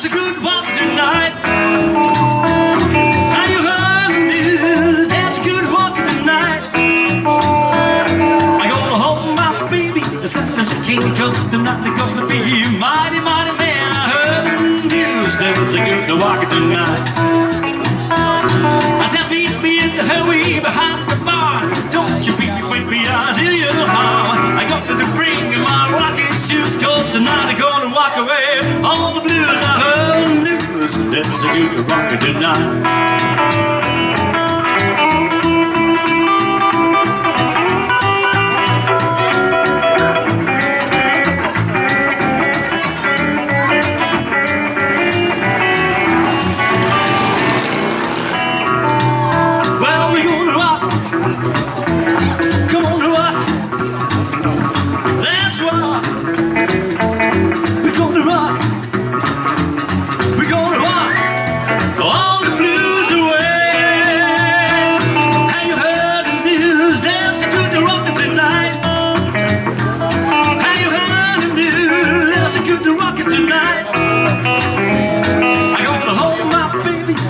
There's a good walk tonight. Are you heard the news? There's a good walk tonight. I gonna hold my baby as long as the king comes tonight. They're gonna be a mighty, mighty man. I heard the news. There's a good walk tonight. I said, meet me in the hurry behind the bar. Don't you be afraid, I'll do you harm. I got to bring my rocking shoes, cause tonight I'm gonna walk away all the blues. I heard the news, there's a good rocker tonight.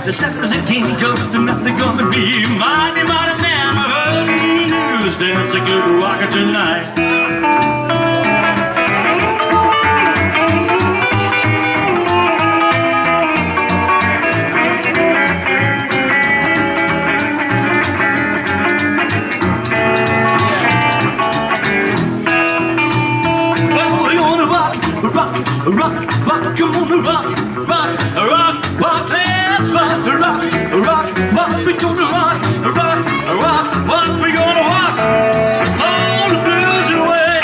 The steppers that king comes tonight, they're gonna be mighty, mighty man. I heard the news, there's a good rocker tonight. Well, we're gonna rock, rock, rock, rock, come on, rock, rock, rock, rock, let's rock, rock, rock, rock, we're gonna rock, rock, rock, rock, we're gonna rock all the blues away.